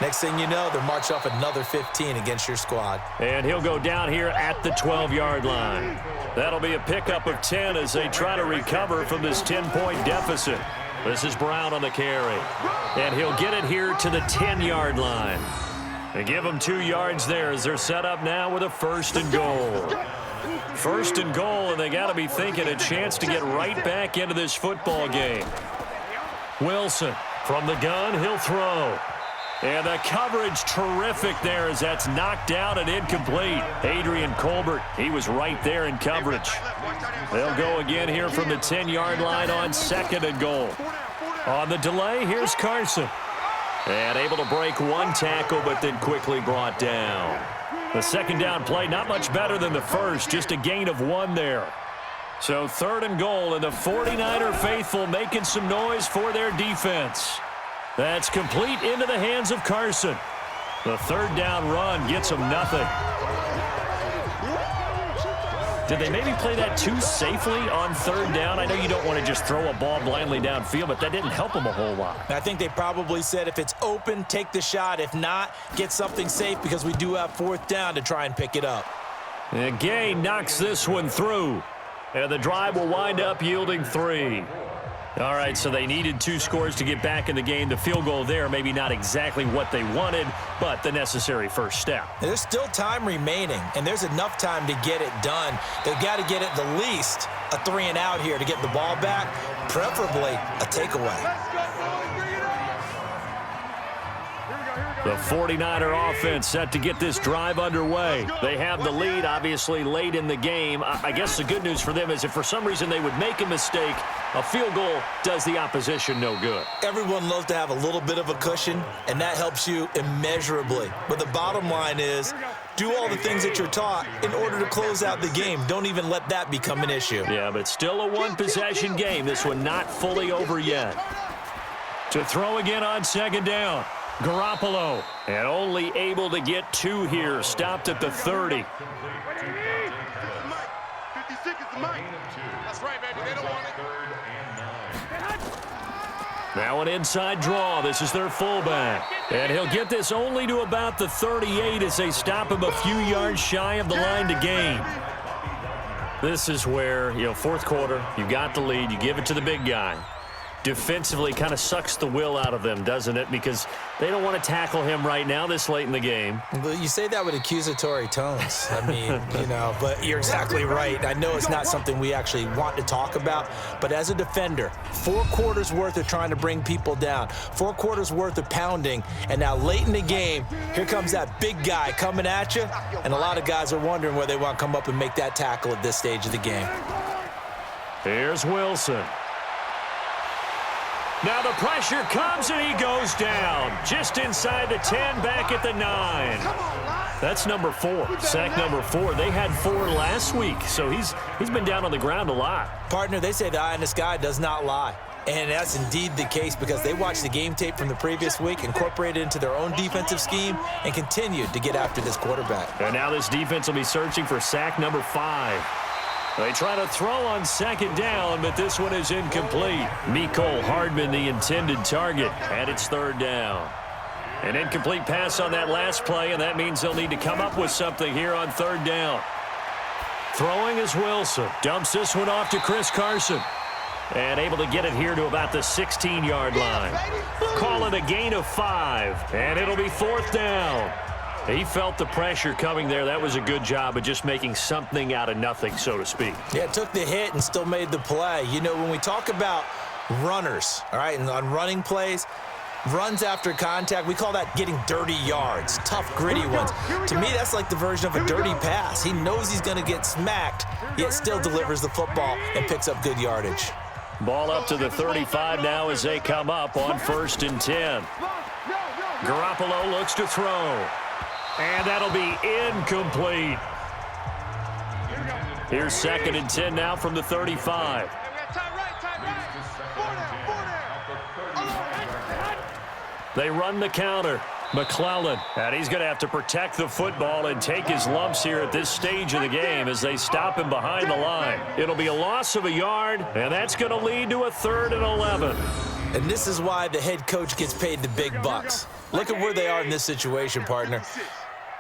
Next thing you know, they'll march off another 15 against your squad. And he'll go down here at the 12-yard line. That'll be a pickup of 10 as they try to recover from this 10-point deficit. This is Brown on the carry. And he'll get it here to the 10-yard line. They give them 2 yards there as they're set up now with a 1st and goal. 1st and goal, and they got to be thinking a chance to get right back into this football game. Wilson from the gun, he'll throw. And the coverage terrific there as that's knocked down and incomplete. Adrian Colbert, he was right there in coverage. They'll go again here from the 10-yard line on 2nd and goal. On the delay, here's Carson. And able to break 1 tackle, but then quickly brought down. The 2nd down play, not much better than the first, just a gain of 1 there. So 3rd and goal, and the 49er faithful making some noise for their defense. That's complete into the hands of Carson. The 3rd down run gets them nothing. Did they maybe play that too safely on 3rd down? I know you don't want to just throw a ball blindly downfield, but that didn't help them a whole lot. I think they probably said if it's open, take the shot. If not, get something safe because we do have 4th down to try and pick it up. And Gay knocks this one through. And the drive will wind up yielding 3. All right, so they needed 2 scores to get back in the game. The field goal there, maybe not exactly what they wanted, but the necessary first step. There's still time remaining, and there's enough time to get it done. They've got to get at the least a 3 and out here to get the ball back, preferably a takeaway. The 49er offense set to get this drive underway. They have the lead, obviously, late in the game. I guess the good news for them is if for some reason they would make a mistake, a field goal does the opposition no good. Everyone loves to have a little bit of a cushion, and that helps you immeasurably. But the bottom line is, do all the things that you're taught in order to close out the game. Don't even let that become an issue. Yeah, but still a 1-possession game. This one not fully over yet. To throw again on 2nd down. Garoppolo, and only able to get 2 here, stopped at the 30. 56 is the mic. That's right, baby. They don't want it. Now an inside draw. This is their fullback. And he'll get this only to about the 38 as they stop him a few yards shy of the line to gain. This is where, 4th quarter, you got the lead, you give it to the big guy. Defensively kind of sucks the will out of them, doesn't it? Because they don't want to tackle him right now this late in the game. Well, you say that with accusatory tones. I mean, but you're exactly right. I know it's not something we actually want to talk about, but as a defender, 4 quarters worth of trying to bring people down, 4 quarters worth of pounding, and now late in the game, here comes that big guy coming at you, and a lot of guys are wondering where they want to come up and make that tackle at this stage of the game. Here's Wilson. Now the pressure comes and he goes down. Just inside the 10, back at the 9. That's number 4. Sack number 4. They had 4 last week, so he's been down on the ground a lot. Partner, they say the eye in the sky does not lie. And that's indeed the case because they watched the game tape from the previous week, incorporated it into their own defensive scheme, and continued to get after this quarterback. And now this defense will be searching for sack number 5. They try to throw on 2nd down, but this one is incomplete. Mecole Hardman, the intended target, and it's 3rd down. An incomplete pass on that last play, and that means they'll need to come up with something here on 3rd down. Throwing is Wilson. Dumps this one off to Chris Carson. And able to get it here to about the 16-yard line. Call it a gain of 5, and it'll be 4th down. He felt the pressure coming there. That was a good job of just making something out of nothing, so to speak. Yeah, took the hit and still made the play. You know, when we talk about runners, all right, and on running plays, runs after contact, we call that getting dirty yards, tough, gritty ones. To me, that's like the version of a dirty pass. He knows he's going to get smacked, yet still delivers the football and picks up good yardage. Ball up to the 35 now as they come up on 1st and 10. Garoppolo looks to throw. And that'll be incomplete. Here's 2nd and 10 now from the 35. They run the counter. McClellan, and he's going to have to protect the football and take his lumps here at this stage of the game as they stop him behind the line. It'll be a loss of a yard, and that's going to lead to a 3rd and 11. And this is why the head coach gets paid the big bucks. Look at where they are in this situation, partner.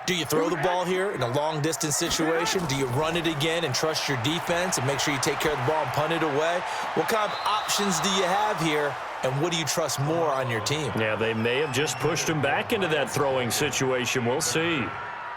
Do you throw the ball here in a long-distance situation? Do you run it again and trust your defense and make sure you take care of the ball and punt it away? What kind of options do you have here, and what do you trust more on your team? Yeah, they may have just pushed him back into that throwing situation. We'll see.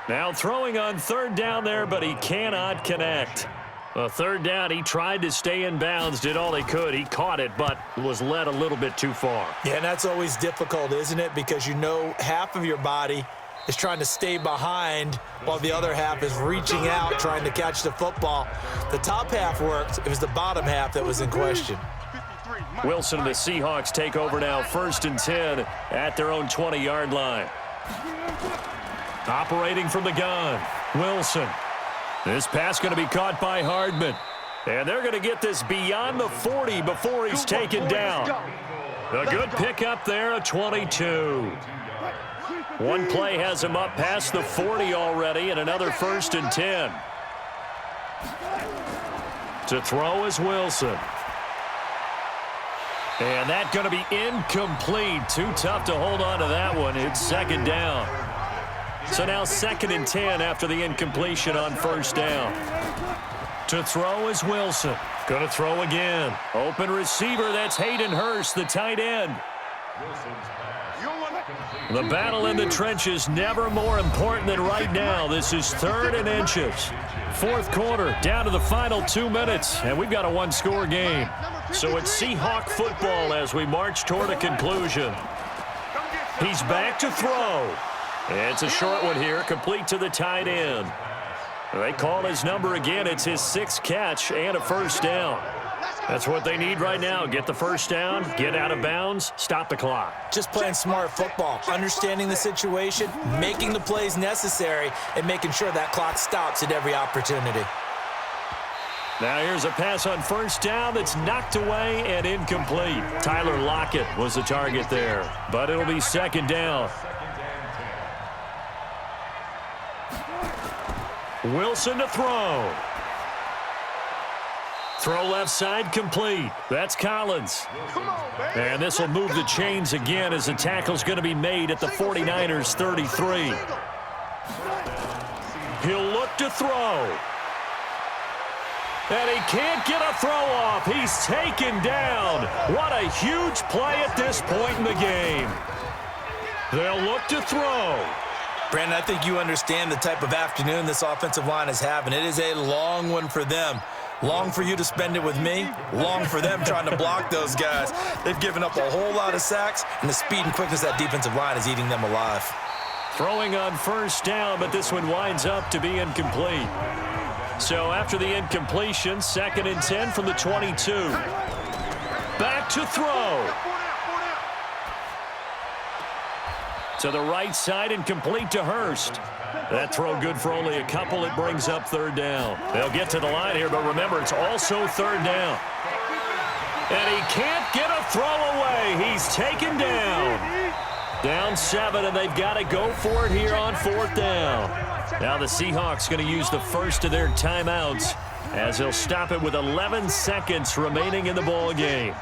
Now throwing on 3rd down there, but he cannot connect. 3rd down, he tried to stay in bounds, did all he could. He caught it, but was led a little bit too far. Yeah, and that's always difficult, isn't it? Because you know half of your body is trying to stay behind while the other half is reaching out, trying to catch the football. The top half worked. It was the bottom half that was in question. Wilson and the Seahawks take over now, 1st and 10 at their own 20-yard line. Operating from the gun, Wilson. This pass going to be caught by Hardman. And they're going to get this beyond the 40 before he's taken down. A good pickup there, a 22. One play has him up past the 40 already, and another 1st and 10. To throw is Wilson. And that's going to be incomplete. Too tough to hold on to that one. It's 2nd down. So now 2nd and 10 after the incompletion on 1st down. To throw is Wilson. Going to throw again. Open receiver, that's Hayden Hurst, the tight end. The battle in the trenches never more important than right now. This is 3rd and inches. 4th quarter, down to the final 2 minutes, and we've got a one-score game. So it's Seahawk football as we march toward a conclusion. He's back to throw. It's a short one here, complete to the tight end. They call his number again. It's his 6th catch and a 1st down. That's what they need right now. Get the 1st down, get out of bounds, stop the clock. Just playing smart football, understanding the situation, making the plays necessary, and making sure that clock stops at every opportunity. Now here's a pass on 1st down that's knocked away and incomplete. Tyler Lockett was the target there, but it'll be 2nd down. Wilson to throw. Throw left side complete. That's Collins. And this will move the chains again as the tackle's going to be made at the 49ers 33. He'll look to throw. And he can't get a throw off. He's taken down. What a huge play at this point in the game. They'll look to throw. Brandon, I think you understand the type of afternoon this offensive line is having. It is a long one for them. Long for you to spend it with me. Long for them trying to block those guys. They've given up a whole lot of sacks, and the speed and quickness of that defensive line is eating them alive. Throwing on 1st down, but this one winds up to be incomplete. So after the incompletion, 2nd and 10 from the 22. Back to throw. To the right side and complete to Hurst. That throw good for only a couple. It brings up 3rd down. They'll get to the line here, but remember, it's also 3rd down. And he can't get a throw away. He's taken down. Down 7, and they've got to go for it here on 4th down. Now the Seahawks going to use the first of their timeouts as they'll stop it with 11 seconds remaining in the ball game.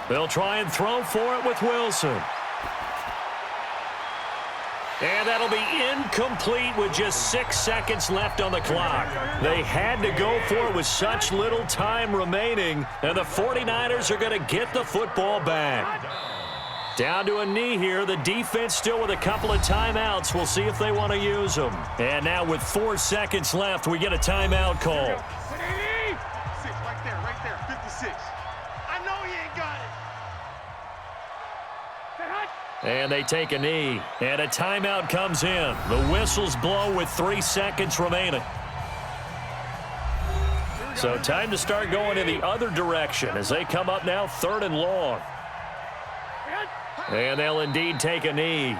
They'll try and throw for it with Wilson. And that'll be incomplete with just 6 seconds left on the clock. They had to go for it with such little time remaining, and the 49ers are going to get the football back. Down to a knee here. The defense still with a couple of timeouts. We'll see if they want to use them. And now with 4 seconds left, we get a timeout call. Right there, 56. I know he ain't got it. And they take a knee. And a timeout comes in. The whistles blow with 3 seconds remaining. So time to start going in the other direction as they come up now 3rd and long. And they'll indeed take a knee.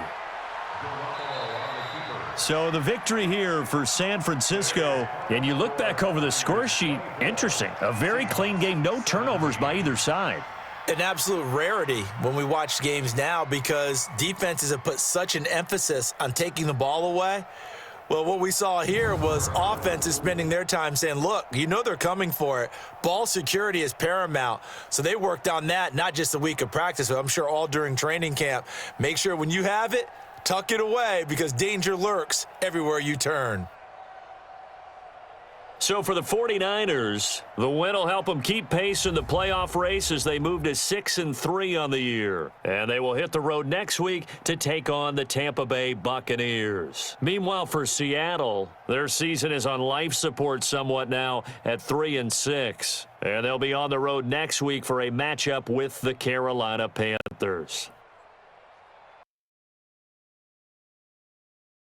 So the victory here for San Francisco. And you look back over the score sheet, interesting. A very clean game, no turnovers by either side. An absolute rarity when we watch games now because defenses have put such an emphasis on taking the ball away. Well, what we saw here was offenses spending their time saying, look, you know they're coming for it. Ball security is paramount. So they worked on that, not just a week of practice, but I'm sure all during training camp. Make sure when you have it, tuck it away because danger lurks everywhere you turn. So for the 49ers, the win will help them keep pace in the playoff race as they move to 6-3 on the year. And they will hit the road next week to take on the Tampa Bay Buccaneers. Meanwhile, for Seattle, their season is on life support somewhat now at 3-6. And they'll be on the road next week for a matchup with the Carolina Panthers.